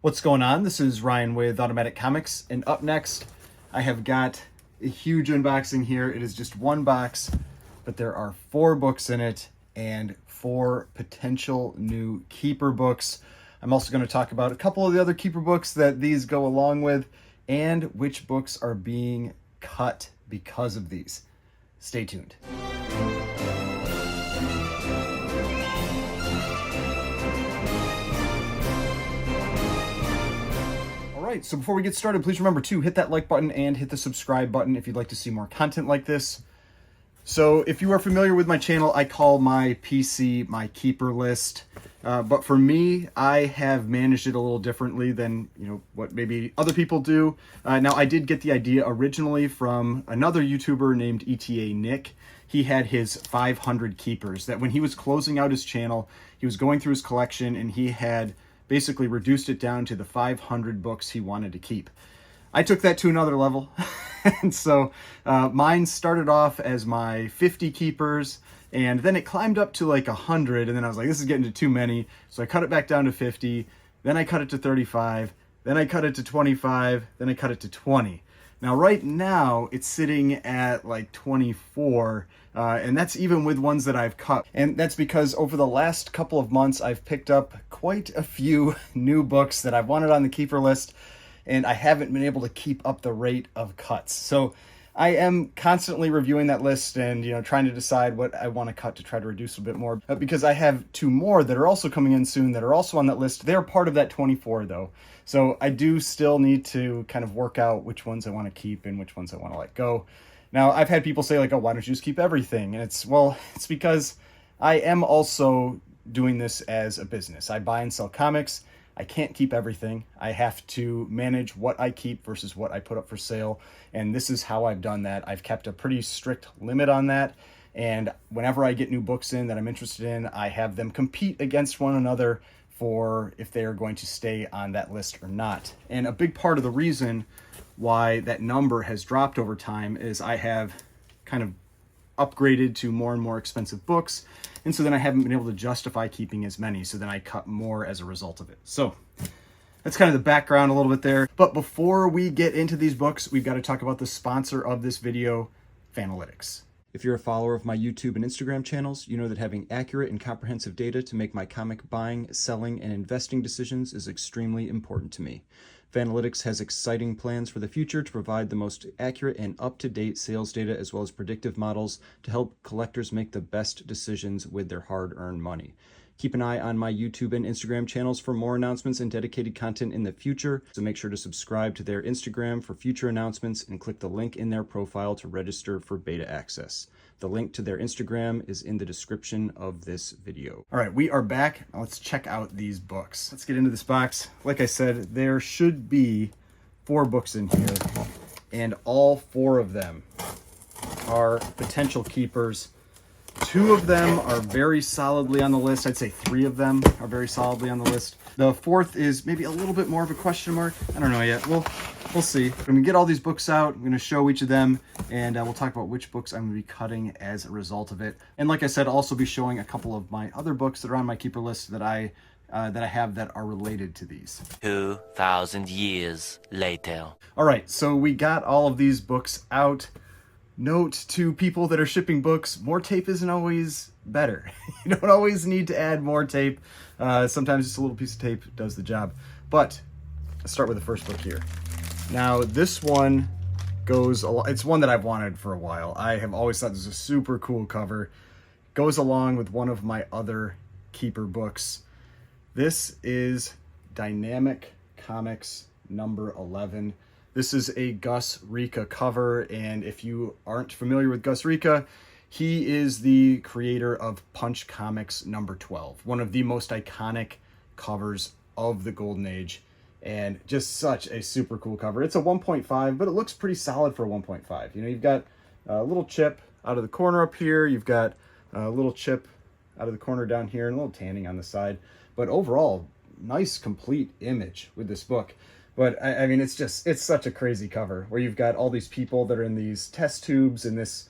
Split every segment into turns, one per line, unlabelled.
What's going on? This is Ryan with Automatic Comics, and up next I have got a huge unboxing here. It is just one box, but there are 4 books in it and 4 potential new keeper books. I'm also going to talk about a couple of the other keeper books that these go along with and which books are being cut because of these. Stay tuned. Alright, so before we get started, please remember to hit that like button and hit the subscribe button if you'd like to see more content like this. So if you are familiar with my channel, I call my PC my keeper list. But for me, I have managed it a little differently than what maybe other people do. Now, I did get the idea originally from another YouTuber named ETA Nick. He had his 500 keepers that when he was closing out his channel, he was going through his collection and he had basically reduced it down to the 500 books he wanted to keep. I took that to another level. And so mine started off as my 50 keepers, and then it climbed up to like 100, and then I was like, this is getting too many. So I cut it back down to 50, then I cut it to 35, then I cut it to 25, then I cut it to 20. Now, right now, it's sitting at like 24, and that's even with ones that I've cut. And that's because over the last couple of months, I've picked up quite a few new books that I've wanted on the keeper list, and I haven't been able to keep up the rate of cuts. So I am constantly reviewing that list and trying to decide what I want to cut to try to reduce a bit more, because I have 2 more that are also coming in soon that are also on that list. They're part of that 24 though. So I do still need to kind of work out which ones I want to keep and which ones I want to let go. Now, I've had people say like, oh, why don't you just keep everything? And it's because I am also doing this as a business. I buy and sell comics. I can't keep everything. I have to manage what I keep versus what I put up for sale. And this is how I've done that. I've kept a pretty strict limit on that. And whenever I get new books in that I'm interested in, I have them compete against one another for if they are going to stay on that list or not. And a big part of the reason why that number has dropped over time is I have kind of upgraded to more and more expensive books, and so then I haven't been able to justify keeping as many, so then I cut more as a result of it. So that's kind of the background a little bit there. But before we get into these books, we've got to talk about the sponsor of this video, Fanalytics. If you're a follower of my YouTube and Instagram channels, you know that having accurate and comprehensive data to make my comic buying, selling, and investing decisions is extremely important to me. Fanalytics has exciting plans for the future to provide the most accurate and up-to-date sales data as well as predictive models to help collectors make the best decisions with their hard-earned money. Keep an eye on my YouTube and Instagram channels for more announcements and dedicated content in the future, so make sure to subscribe to their Instagram for future announcements and click the link in their profile to register for beta access. The link to their Instagram is in the description of this video. All right, we are back. Now let's check out these books. Let's get into this box. Like I said, there should be 4 books in here, and all 4 of them are potential keepers. 2 of them are very solidly on the list. I'd say 3 of them are very solidly on the list. The 4th is maybe a little bit more of a question mark. I don't know yet. We'll see. When we get all these books out, I'm going to show each of them, and we'll talk about which books I'm going to be cutting as a result of it. And like I said, I'll also be showing a couple of my other books that are on my keeper list that I have that are related to these.
2,000 years later.
All right, so we got all of these books out. Note to people that are shipping books, more tape isn't always better. You don't always need to add more tape. Sometimes just a little piece of tape does the job. But let's start with the first book here. Now, this one it's one that I've wanted for a while. I have always thought this was a super cool cover. Goes along with one of my other keeper books. This is Dynamic Comics number 11. This is a Gus Rika cover, and if you aren't familiar with Gus Rika, he is the creator of Punch Comics number 12, one of the most iconic covers of the Golden Age, and just such a super cool cover. It's a 1.5, but it looks pretty solid for a 1.5. You've got a little chip out of the corner up here, you've got a little chip out of the corner down here, and a little tanning on the side, but overall, nice complete image with this book. But I mean, it's such a crazy cover where you've got all these people that are in these test tubes, and this,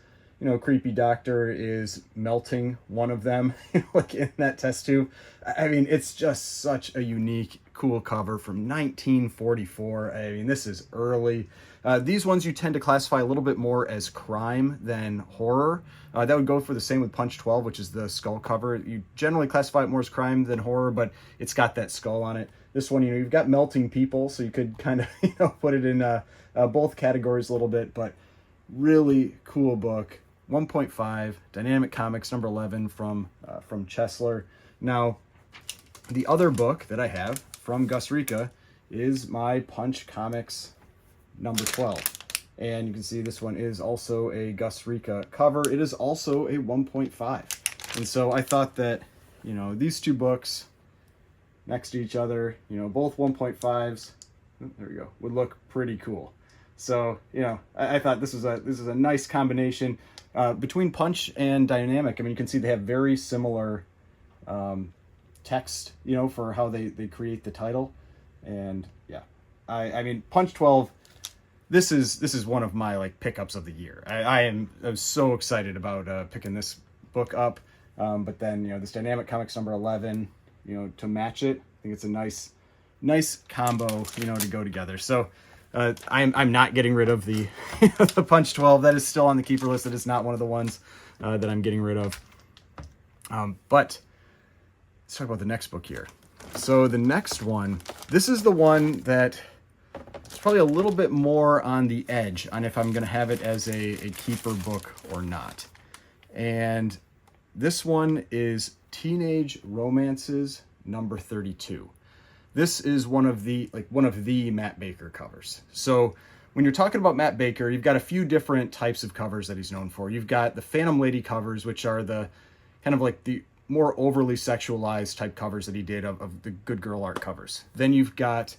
creepy doctor is melting one of them, like in that test tube. I mean, it's just such a unique, cool cover from 1944. I mean, this is early. These ones you tend to classify a little bit more as crime than horror. That would go for the same with Punch 12, which is the skull cover. You generally classify it more as crime than horror, but it's got that skull on it. This one, you've got melting people, so you could kind of, put it in both categories a little bit, but really cool book. 1.5, Dynamic Comics, number 11 from Chesler. Now, the other book that I have from Gus Rica is my Punch Comics number 12. And you can see this one is also a Gus Rica cover. It is also a 1.5. And so I thought that, these two books next to each other, both 1.5s, there we go, would look pretty cool. So, I thought this is a nice combination between Punch and Dynamic. I mean, you can see they have very similar text, for how they create the title. And yeah, I mean, Punch 12, this is one of my pickups of the year. I'm so excited about picking this book up. But then, this Dynamic Comics number 11, to match it, I think it's a nice combo, to go together. So I'm not getting rid of the the Punch 12. That is still on the keeper list. That is not one of the ones that I'm getting rid of. But let's talk about the next book here. So the next one, this is the one that is probably a little bit more on the edge on if I'm going to have it as a keeper book or not. And this one is Teenage Romances number 32. This is one of the Matt Baker covers. So when you're talking about Matt Baker, you've got a few different types of covers that he's known for. You've got the Phantom Lady covers, which are the kind of the more overly sexualized type covers that he did of the good girl art covers. Then you've got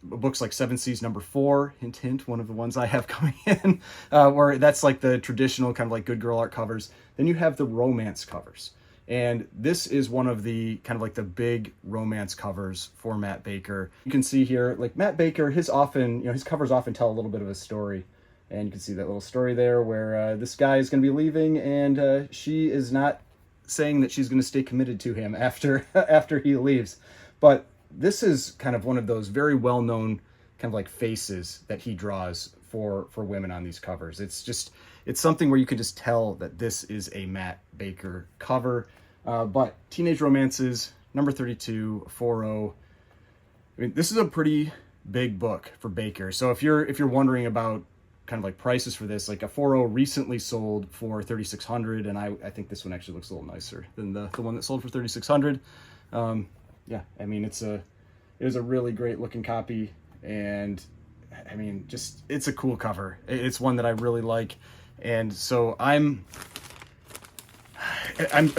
books like Seven Seas number 4, hint, hint, one of the ones I have coming in, where that's the traditional kind of good girl art covers. Then you have the romance covers. And this is one of the kind of the big romance covers for Matt Baker. You can see here, Matt Baker, his covers often tell a little bit of a story. And you can see that little story there where this guy is going to be leaving and she is not saying that she's going to stay committed to him after he leaves. But this is kind of one of those very well-known kind of faces that he draws for women on these covers. It's something where you can just tell that this is a Matt Baker cover. But Teenage Romances, number 32, 4.0. I mean, this is a pretty big book for Baker. So if you're wondering about kind of prices for this, a 4.0 recently sold for $3,600, and I think this one actually looks a little nicer than the one that sold for $3,600. Yeah, I mean, it is a really great looking copy, and I mean, it's a cool cover. It's one that I really like, and so I'm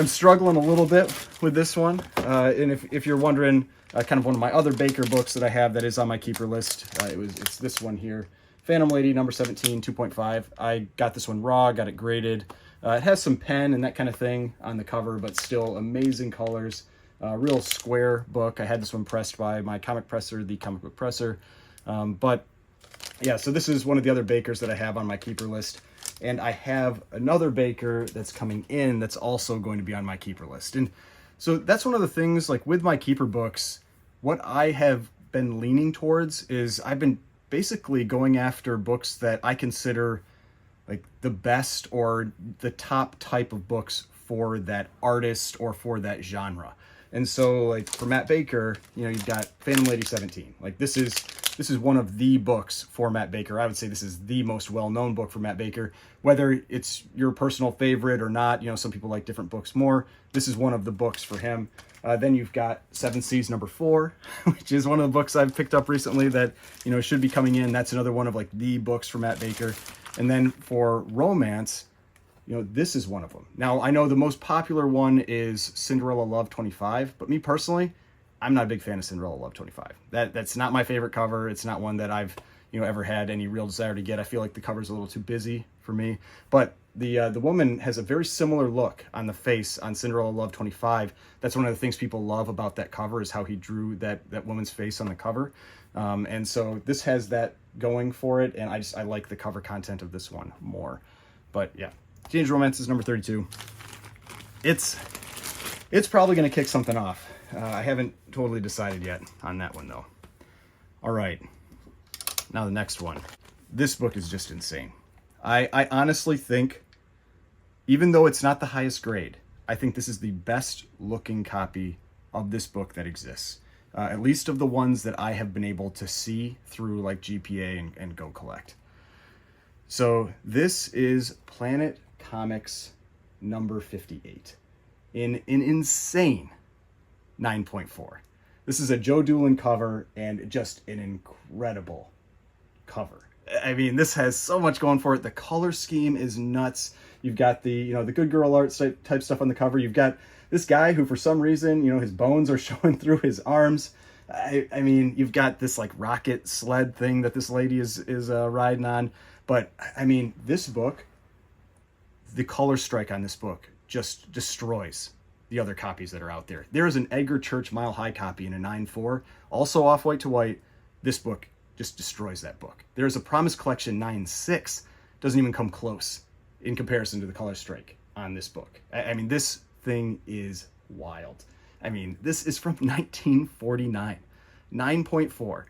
struggling a little bit with this one. And if you're wondering, kind of one of my other Baker books that I have that is on my keeper list, it's this one here, Phantom Lady number 17, 2.5. I got this one raw, got it graded. It has some pen and that kind of thing on the cover, but still amazing colors. Real square book. I had this one pressed by my comic presser, the Comic Book Presser. But yeah, so this is one of the other Bakers that I have on my keeper list. And I have another Baker that's coming in that's also going to be on my keeper list. And so that's one of the things, with my keeper books, what I have been leaning towards is I've been basically going after books that I consider the best or the top type of books for that artist or for that genre. And so for Matt Baker, you've got Phantom Lady 17. This is one of the books for Matt Baker. I would say this is the most well-known book for Matt Baker. Whether it's your personal favorite or not, some people like different books more. This is one of the books for him. Then you've got Seven Seas number 4, which is one of the books I've picked up recently that, should be coming in. That's another one of the books for Matt Baker. And then for romance, this is one of them. Now, I know the most popular one is Cinderella Love 25, but me personally, I'm not a big fan of Cinderella Love 25. That's not my favorite cover. It's not one that I've ever had any real desire to get. I feel like the cover's a little too busy for me. But the woman has a very similar look on the face on Cinderella Love 25. That's one of the things people love about that cover is how he drew that woman's face on the cover. And so this has that going for it, and I like the cover content of this one more. But yeah, Teenage Romances number 32. It's probably going to kick something off. I haven't totally decided yet on that one, though. All right. Now the next one. This book is just insane. I honestly think, even though it's not the highest grade, I think this is the best looking copy of this book that exists. At least of the ones that I have been able to see through like GPA and Go Collect. So this is Planet Comics number 58 in an insane 9.4. This is a Joe Doolin cover and just an incredible cover. I mean, this has so much going for it. The color scheme is nuts. You've got the, you know, the good girl art type stuff on the cover. You've got this guy who, for some reason, you know, his bones are showing through his arms. I mean, you've got this like rocket sled thing that this lady is riding on. But I mean, this book, the color strike on this book just destroys the other copies that are out there. There is an Edgar Church Mile High copy in a 9.4, also off white to white. This book just destroys that book. There's a Promise Collection 9.6, doesn't even come close in comparison to the color strike on this book. I mean, this thing is wild. I mean, this is from 1949, 9.4,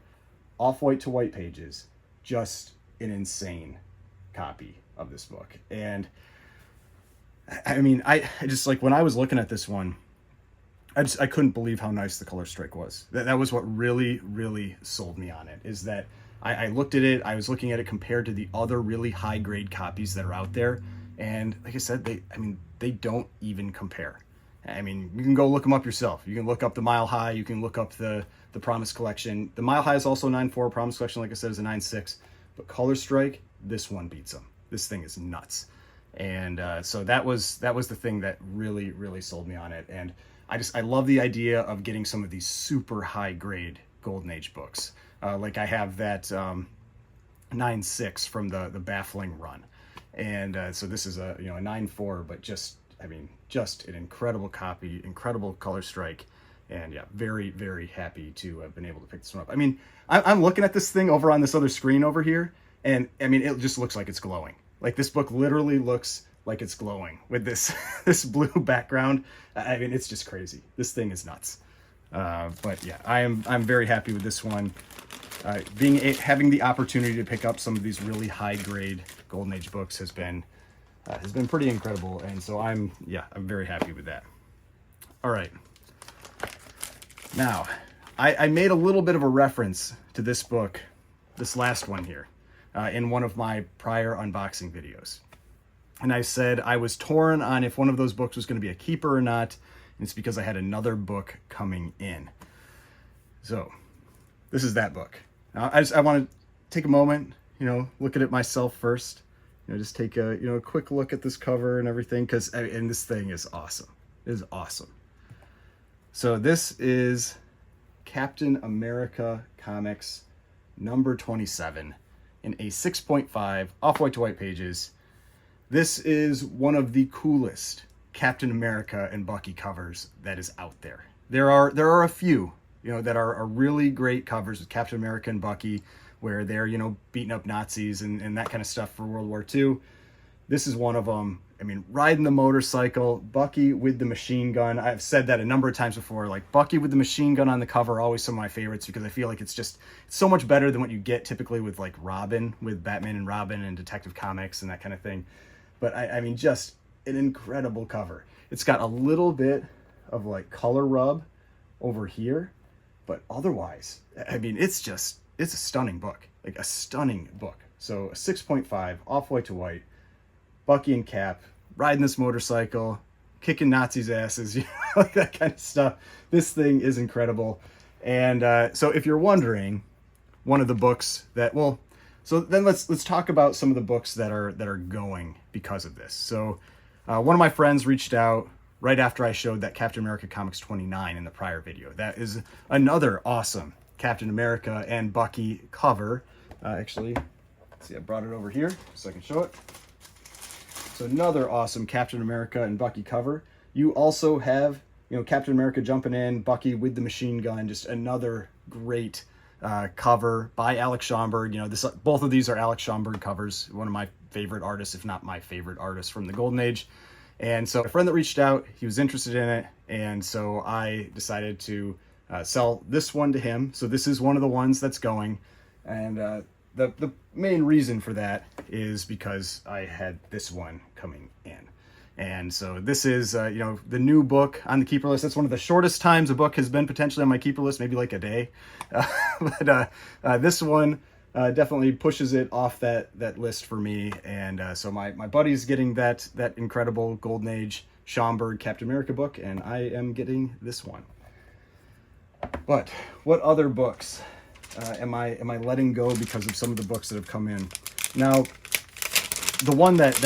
off white to white pages, just an insane copy of this book. And I mean, I just, like, when I was looking at this one, I couldn't believe how nice the color strike was. That was what really, really sold me on it, is that I looked at it, I was looking at it compared to the other really high grade copies that are out there. And like I said, they don't even compare. I mean, you can go look them up yourself. You can look up the Mile High, you can look up the Promise Collection. The Mile High is also 9.4, Promise Collection, like I said, is a 9.6. But color strike, this one beats them. This thing is nuts. And so that was the thing that really, really sold me on it. And I love the idea of getting some of these super high grade Golden Age books. Like I have that 9.6 from the Baffling run. And so this is a 9.4, but just an incredible copy, incredible color strike. And yeah, very, very happy to have been able to pick this one up. I mean, I'm looking at this thing over on this other screen over here, and I mean, it just looks like it's glowing. Like, this book literally looks like it's glowing with this this blue background. I mean, it's just crazy. This thing is nuts. But yeah, I'm very happy with this one. Having the opportunity to pick up some of these really high grade Golden Age books has been pretty incredible, and so I'm very happy with that. All right. Now, I made a little bit of a reference to this book, this last one here, in one of my prior unboxing videos. And I said I was torn on if one of those books was going to be a keeper or not, and it's because I had another book coming in. So, this is that book. Now, I want to take a moment, look at it myself first. Just take a quick look at this cover and everything, and this thing is awesome. It is awesome. So this is Captain America Comics number 27 in a 6.5 off-white to white pages. This is one of the coolest Captain America and Bucky covers that is out there. There are a few, that are really great covers with Captain America and Bucky, where they're, beating up Nazis and that kind of stuff for World War II. This is one of them. I mean, riding the motorcycle, Bucky with the machine gun. I've said that a number of times before. Like, Bucky with the machine gun on the cover are always some of my favorites, because I feel like it's so much better than what you get typically with, like, Robin, with Batman and Robin and Detective Comics and that kind of thing. But I mean, just an incredible cover. It's got a little bit of, like, color rub over here, but otherwise, I mean, it's a stunning book. Like, a stunning book. So a 6.5, off-white to white, Bucky and Cap riding this motorcycle, kicking Nazis' asses, like that kind of stuff. This thing is incredible. And so if you're wondering, one of the books that, so then let's talk about some of the books that are going because of this. So one of my friends reached out right after I showed that Captain America Comics 29 in the prior video. That is another awesome Captain America and Bucky cover. Actually, let's see, I brought it over here so I can show it. So another awesome Captain America and Bucky cover. You also have, Captain America jumping in, Bucky with the machine gun, just another great cover by Alex Schomburg. Both of these are Alex Schomburg covers, one of my favorite artists, if not my favorite artist from the Golden Age. And so a friend that reached out, he was interested in it. And so I decided to sell this one to him. So this is one of the ones that's going. And the main reason for that is because I had this one coming in. And so this is, you know, the new book on the keeper list. That's one of the shortest times a book has been potentially on my keeper list, maybe like a day. But this one definitely pushes it off that list for me. And so my buddy's getting that incredible Golden Age Schomburg Captain America book, and I am getting this one. But what other books am I letting go because of some of the books that have come in? Now, the one that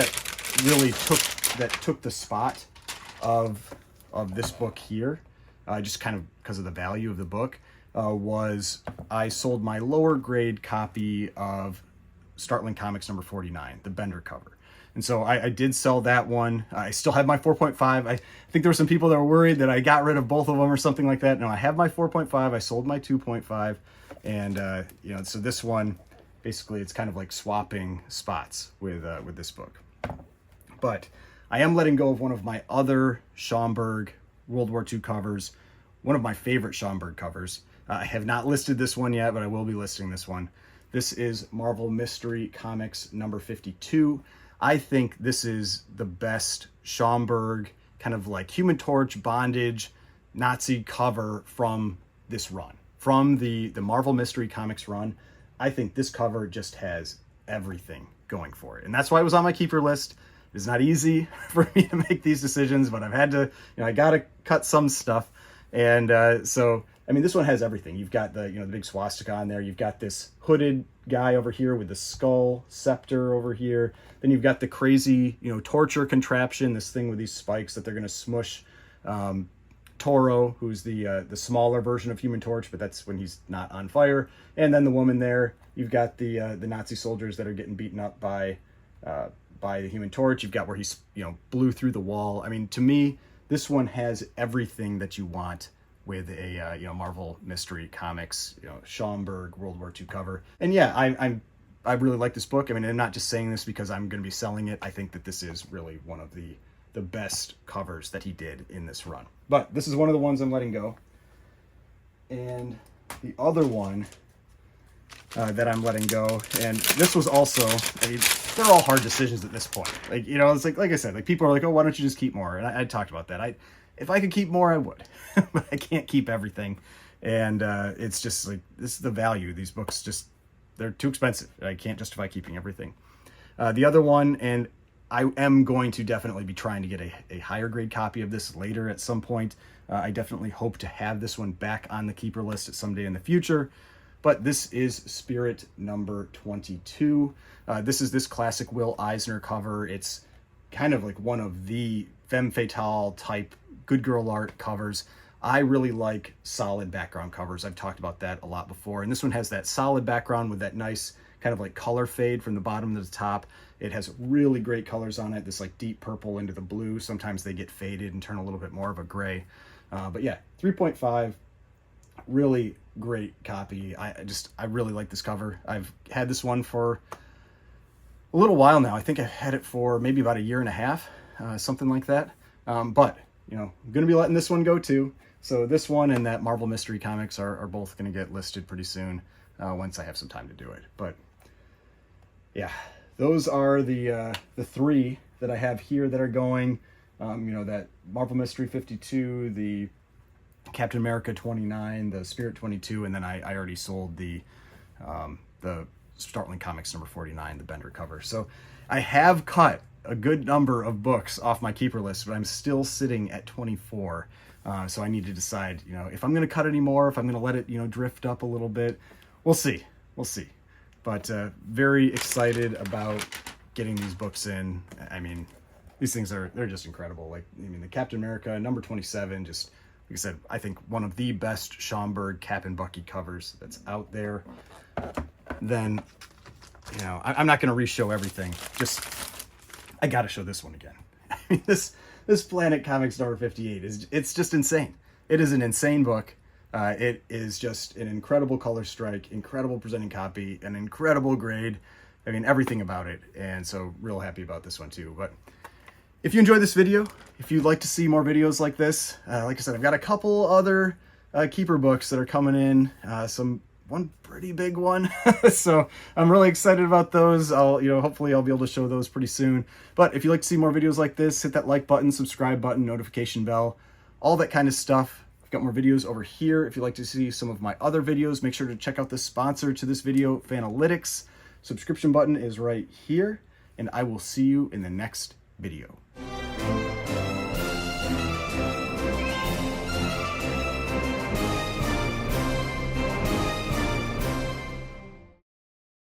really took the spot of this book here, just kind of because of the value of the book, was I sold my lower grade copy of Arlington Comics number 49, the Bender cover. And so I did sell that one. I still have my 4.5. I think there were some people that were worried that I got rid of both of them or something like that. No, I have my 4.5. I sold my 2.5. And, you know, so this one, basically, it's kind of like swapping spots with this book. But I am letting go of one of my other Schomburg World War II covers, one of my favorite Schomburg covers. I have not listed this one yet, but I will be listing this one. This is Marvel Mystery Comics number 52. I think this is the best Schomburg kind of like Human Torch, Bondage, Nazi cover from this run. From the Marvel Mystery Comics run, I think this cover just has everything going for it. And that's why it was on my keeper list. It's not easy for me to make these decisions, but I've had to, you know, I got to cut some stuff. And so, I mean, this one has everything. You've got the, you know, the big swastika on there. You've got this hooded guy over here with the skull scepter over here. Then you've got the crazy, you know, torture contraption, this thing with these spikes that they're going to smush Toro, who's the smaller version of Human Torch, but that's when he's not on fire. And then the woman there. You've got the Nazi soldiers that are getting beaten up by the Human Torch. You've got where he's, you know, blew through the wall. I mean, to me, this one has everything that you want with a you know, Marvel Mystery Comics, you know, Schomburg World War II cover. And yeah, I really like this book. I mean, I'm not just saying this because I'm going to be selling it. I think that this is really one of the best covers that he did in this run. But this is one of the ones I'm letting go. And the other one that I'm letting go, and this was also, I mean, they're all hard decisions at this point. Like, you know, it's like I said, like people are like, oh, why don't you just keep more? And I talked about that. If I could keep more, I would, but I can't keep everything. And it's just like, this is the value. These books just, they're too expensive. I can't justify keeping everything. The other one, and I am going to definitely be trying to get a higher grade copy of this later at some point. I definitely hope to have this one back on the keeper list at some day in the future. But this is Spirit number 22. This is this classic Will Eisner cover. It's kind of like one of the femme fatale type good girl art covers. I really like solid background covers. I've talked about that a lot before. And this one has that solid background with that nice kind of like color fade from the bottom to the top. It has really great colors on it. This like deep purple into the blue. Sometimes they get faded and turn a little bit more of a gray. But yeah, 3.5, really great copy. I really like this cover. I've had this one for a little while now. I think I've had it for maybe about a year and a half, something like that. But, you know, I'm going to be letting this one go too. So this one and that Marvel Mystery Comics are both going to get listed pretty soon once I have some time to do it. But yeah, those are the three that I have here that are going. You know, that Marvel Mystery 52, the Captain America 29, the Spirit 22, and then I already sold the Arlington Comics number 49, the Bender cover. So I have cut a good number of books off my keeper list, but I'm still sitting at 24. So I need to decide, you know, if I'm going to cut any more, if I'm going to let it, you know, drift up a little bit. We'll see. We'll see. But very excited about getting these books in. I mean, these things they're just incredible. Like, I mean, the Captain America number 27, just like I said, I think one of the best Schomburg Cap and Bucky covers that's out there. Then, you know, I'm not going to re-show everything. Just, I got to show this one again. I mean, this Planet Comics number 58 it's just insane. It is an insane book. It is just an incredible color strike, incredible presenting copy, an incredible grade. I mean, everything about it. And so real happy about this one too. But If you enjoyed this video, if you'd like to see more videos like this, like I said, I've got a couple other keeper books that are coming in, one pretty big one. So I'm really excited about those. Hopefully I'll be able to show those pretty soon. But if you'd like to see more videos like this, hit that like button, subscribe button, notification bell, all that kind of stuff. I've got more videos over here. If you'd like to see some of my other videos, make sure to check out the sponsor to this video, Fanalytics. Subscription button is right here, and I will see you in the next video.